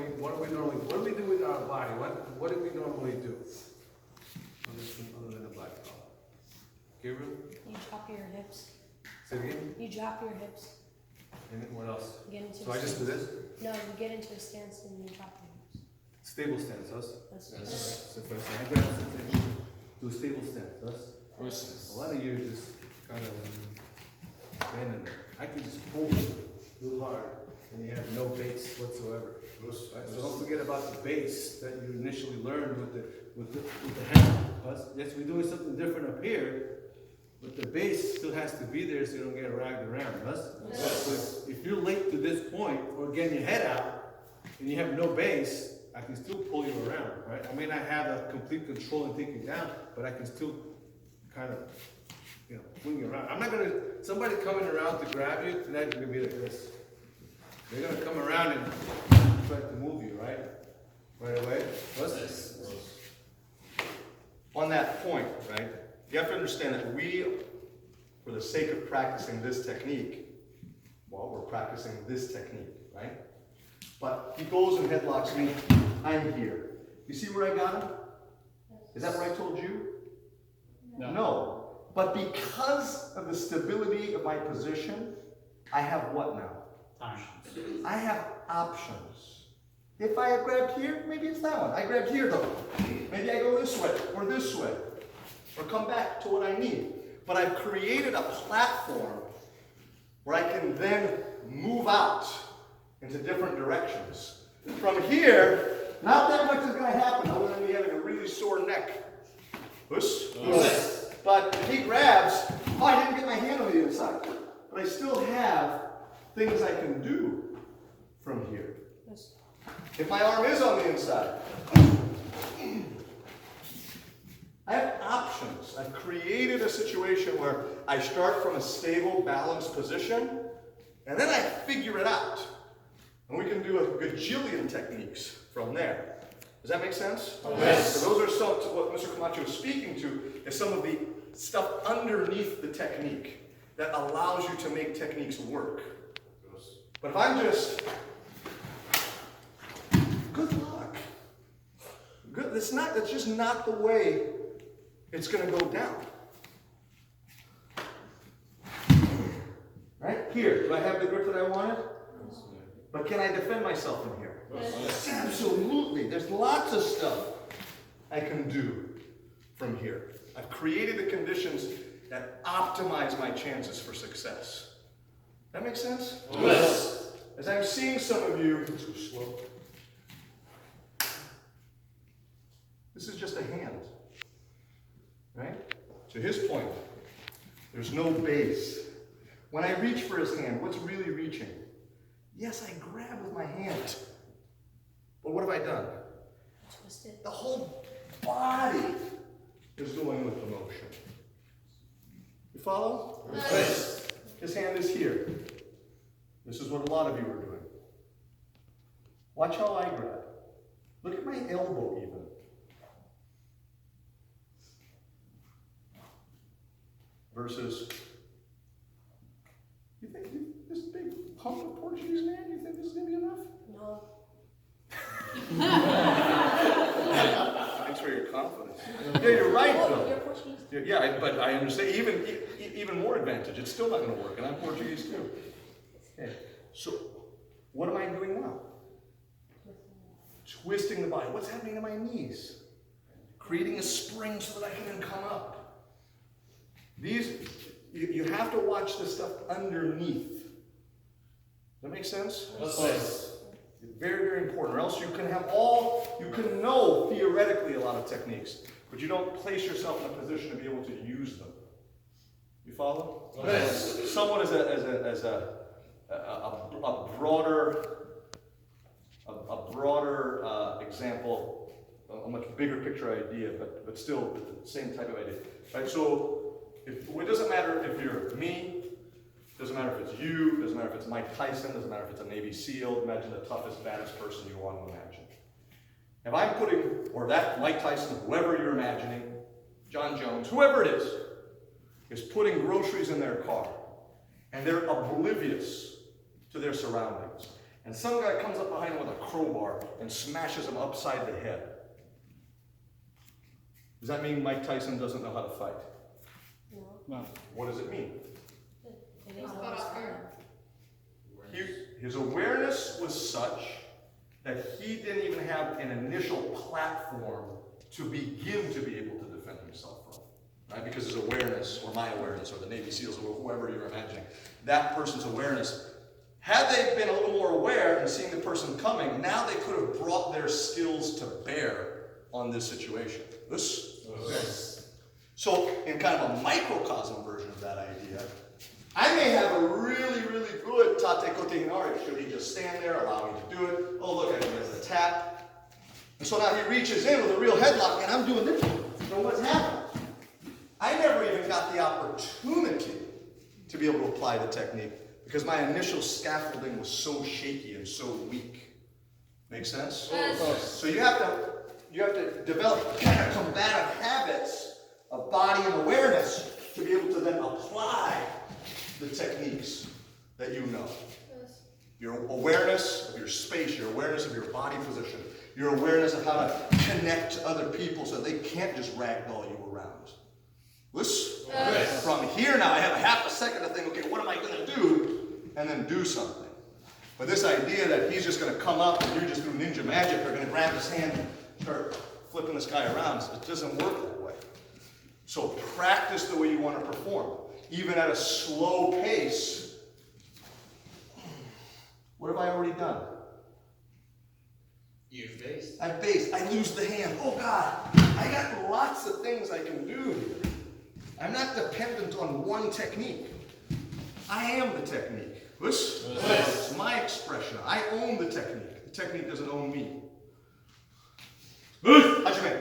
do we do with our body? What do we normally do? Other than the body. Gabriel? You drop your hips. Say it again? You drop your hips. And then what else? Get into So I just do this? No, you get into a stance and you drop your hips. Stable stance, us? That's That's the first thing. I grab something. Do a stable stance, us? Precedes. A lot of you just kind of bending it. I can just pull real hard and you have no base whatsoever. Right? So don't forget about the base that you initially learned with the hand. Yes, we're doing something different up here, but the base still has to be there so you don't get ragged around. So if you're late to this point or getting your head out and you have no base, I can still pull you around, right? I may not have a complete control and take you down, but I can still kind of, swing you around. I'm not gonna, somebody coming around to grab you, they're not gonna be like this. They're gonna come around and try to move you, right? Right away. On that point, right, you have to understand that we, for the sake of practicing this technique, well, we're practicing this technique, right? But he goes and headlocks me, I'm here. You see where I got him? Is that what I told you? No. But because of the stability of my position, I have what now? Options. I have options. If I had grabbed here, maybe it's that one. I grabbed here though. Maybe I go this way, or come back to what I need. But I've created a platform where I can then move out into different directions. From here, not that much is going to happen other than me having a really sore neck. But if he grabs, oh, I didn't get my hand on the inside. But I still have things I can do from here. If my arm is on the inside, I have options. I've created a situation where I start from a stable, balanced position, and then I figure it out. And we can do a gajillion techniques from there. Does that make sense? Yes. So those are some, what Mr. Camacho is speaking to, is some of the stuff underneath the technique that allows you to make techniques work. But if I'm just, good luck. Good, that's just not the way it's going to go down. Right? Here, do I have the grip that I wanted? But can I defend myself from here? Yes. Absolutely. There's lots of stuff I can do from here. I've created the conditions that optimize my chances for success. That makes sense? Yes. As I'm seeing some of you, too slow. This is just a hand. Right? To his point, there's no base. When I reach for his hand, what's really reaching? Yes, I grab with my hand. But what have I done? Twisted. The whole body is going with the motion. You follow? Yes. His hand is here. This is what a lot of you are doing. Watch how I grab. Look at my elbow even. Versus, you think this big hunk of Portuguese man, you think this is going to be enough? No. Thanks for your confidence. Yeah, you're right though. You're Portuguese. Yeah, but I understand, even more advantage, it's still not going to work, and I'm Portuguese too. Okay, so what am I doing now? Twisting the body. What's happening to my knees? Creating a spring so that I can then come up. You have to watch this stuff underneath. Does that make sense? Yes. Very, very important. Or else you can know theoretically a lot of techniques, but you don't place yourself in a position to be able to use them. You follow? Yes. Somewhat as a broader example, a much bigger picture idea, but still the same type of idea. Right? So it doesn't matter if you're me, doesn't matter if it's you, doesn't matter if it's Mike Tyson, doesn't matter if it's a Navy SEAL, imagine the toughest, baddest person you want to imagine. If I'm putting, or that Mike Tyson, whoever you're imagining, John Jones, whoever it is putting groceries in their car, and they're oblivious to their surroundings. and some guy comes up behind him with a crowbar and smashes him upside the head. Does that mean Mike Tyson doesn't know how to fight? No, No. What does it mean? they didn't know what's coming. His awareness was such that he didn't even have an initial platform to begin to be able to defend himself from. Right? Because his awareness, or my awareness, or the Navy SEALs, or whoever you're imagining, that person's awareness, had they been a little more aware and seeing the person coming, now they could have brought their skills to bear on this situation. Yes. So, in kind of a microcosm version of that idea, I may have a really, really good tate-kote-hineri. Should he just stand there, allow me to do it? Oh, look, I can get a tap. And so now he reaches in with a real headlock, and I'm doing this. So what's happening? I never even got the opportunity to be able to apply the technique because my initial scaffolding was so shaky and so weak. Make sense? Yes. So you have to develop kind of combative habits of body and awareness to be able to then apply the techniques that you know. Yes. Your awareness of your space, your awareness of your body position, your awareness of how to connect to other people so they can't just ragdoll you around. Listen, Yes. from here now, I have a half a second to think, okay, what am I going to do? And then do something. But this idea that he's just going to come up and you just do ninja magic, or going to grab his hand and start flipping this guy around, it doesn't work that way. So practice the way you want to perform. Even at a slow pace. What have I already done? You've based. I based. I lose the hand. Oh God, I got lots of things I can do here. I'm not dependent on one technique. I am the technique. Listen, it's my expression. I own the technique. The technique doesn't own me.